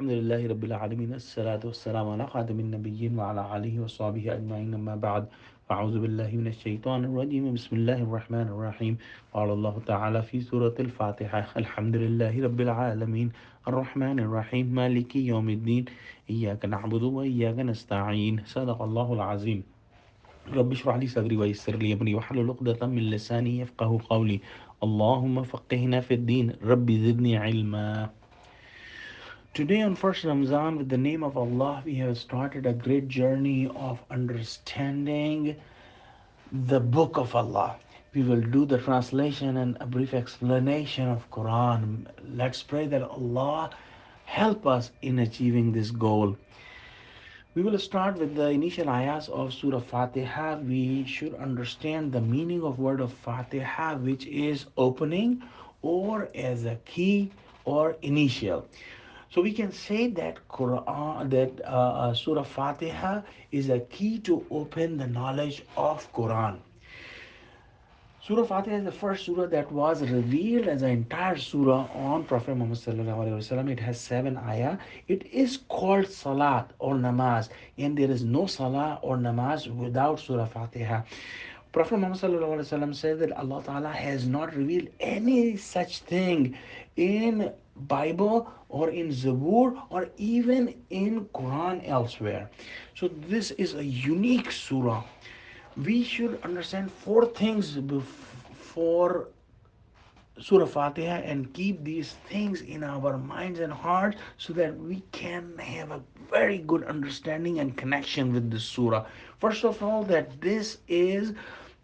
Alhamdulillahi Rabbil Alameen. As-salatu was-salamu ala khatamin nabiyyin wa ala alihi wa sahbihi ajma'in amma ba'd. A'udhu billahi minash shaitanir rajim. Bismillahir rahmanir rahim. Qala Allah ta'ala fi Surah Al-Fatiha. Alhamdulillahi Rabbil Alameen. Ar-Rahmanir Rahim. Maliki yawmiddin. Iyyaka na'budu wa iyyaka nasta'in. Sadaqallahul azim. رب اشرح لي صدري ويسر لي أمري واحلل عقدة من لساني يفقه قولي اللهم فقهنا في الدين رب زدني علما. Today on first Ramzan, with the name of Allah, we have started a great journey of understanding the book of Allah. We will do the translation and a brief explanation of Quran. Let's pray that Allah help us in achieving this goal. We will start with the initial ayahs of Surah Fatiha. We should understand the meaning of word of Fatiha, which is opening or as a key or initial. So we can say that Surah Fatiha is a key to open the knowledge of Quran. Surah Fatiha is the first surah that was revealed as an entire surah on Prophet Muhammad sallallahu alaihi wasallam. It has 7 ayah. It is called salat or namaz, and there is no salah or namaz without Surah Fatiha. Prophet Muhammad sallallahu alaihi wasallam said that Allah Taala has not revealed any such thing in Bible or in Zabur or even in Quran elsewhere. So this is a unique surah. We should understand 4 things before Surah Fatiha and keep these things in our minds and hearts so that we can have a very good understanding and connection with this surah. First of all, that this is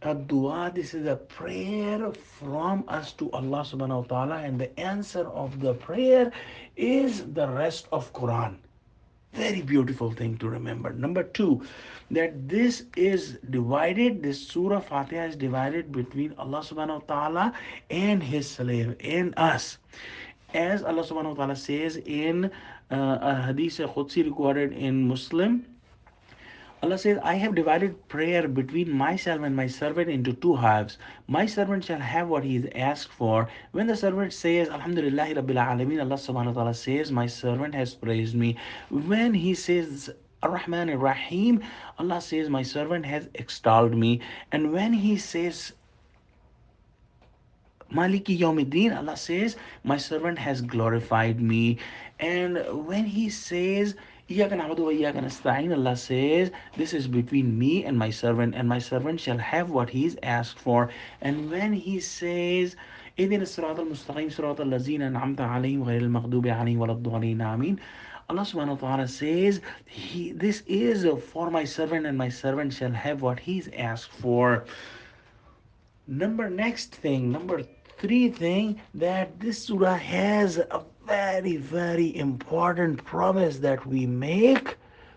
a dua, this is a prayer from us to Allah subhanahu wa ta'ala, and the answer of the prayer is the rest of Quran. Very beautiful thing to remember. Number two, that this is divided, this Surah Fatiha is divided between Allah subhanahu wa ta'ala and His slave and us. As Allah subhanahu wa ta'ala says in a hadith Qudsi recorded in Muslim, Allah says, I have divided prayer between myself and my servant into 2 halves. My servant shall have what he is asked for. When the servant says, Alhamdulillahi Rabbil Alameen, Allah subhanahu wa ta'ala says, my servant has praised me. When he says, Ar-Rahman Ar-Rahim, Allah says, my servant has extolled me. And when he says, Maliki Yawmiddin, Allah says, my servant has glorified me. And when he says, Iyaka na'budu wa iyaka nasta'in, Allah says, this is between me and my servant shall have what he is asked for. And when he says, إِذِنَ الصِّرَاطَ الْمُسْتَقِيمِ صِرَاطَ الَّذِينَ أَنْعَمْتَ عَلَيْهِمْ غَيْرِ الْمَغْضُوبِ عَلَيْهِمْ وَلَا الضَّالِّينَ آمين. Allah subhanahu wa ta'ala says, this is for my servant and my servant shall have what he's asked for. Number three thing, that this surah has a very, very important promise that we make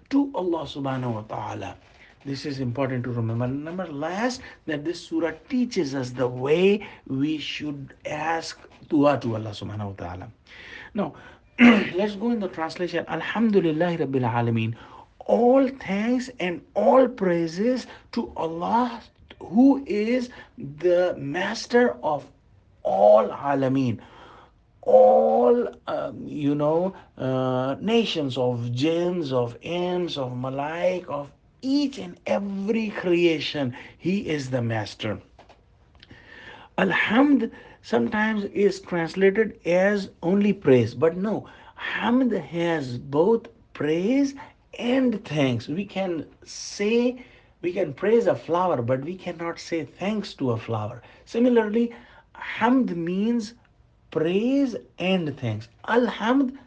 to Allah subhanahu wa ta'ala. This is important to remember. Number last, that this surah teaches us the way we should ask dua to Allah subhanahu wa ta'ala. Now, let's go in the translation. Alhamdulillah Rabbil Alameen. All thanks and all praises to Allah, who is the master of all Alameen, all nations of jinns, of ants, of malaik, of each and every creation. He is the master. Alhamd sometimes is translated as only praise, but no, Hamd has both praise and thanks. We can praise a flower, but we cannot say thanks to a flower. Similarly, Hamd means praise and thanks. Alhamd,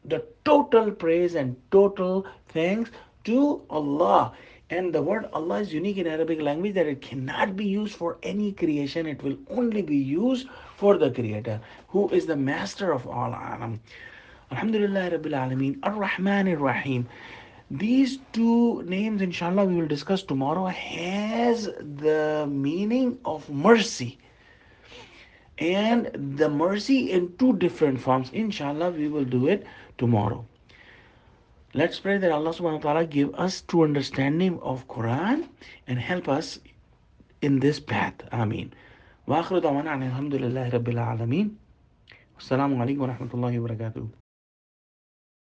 the total praise and total thanks to Allah. And the word Allah is unique in Arabic language, that it cannot be used for any creation. It will only be used for the Creator, who is the master of all alam. Alhamdulillah Rabbil Alameen. Ar-Rahman Ar-Rahim. These two names, inshallah, we will discuss tomorrow, has the meaning of mercy. And the mercy in 2 different forms. Inshallah, we will do it tomorrow. Let's pray that Allah subhanahu wa ta'ala give us true understanding of Quran and help us in this path. Ameen. Wa akhiru da'wana alhamdulillahi rabbil alameen. Wassalamu alaikum wa rahmatullahi wa barakatuh.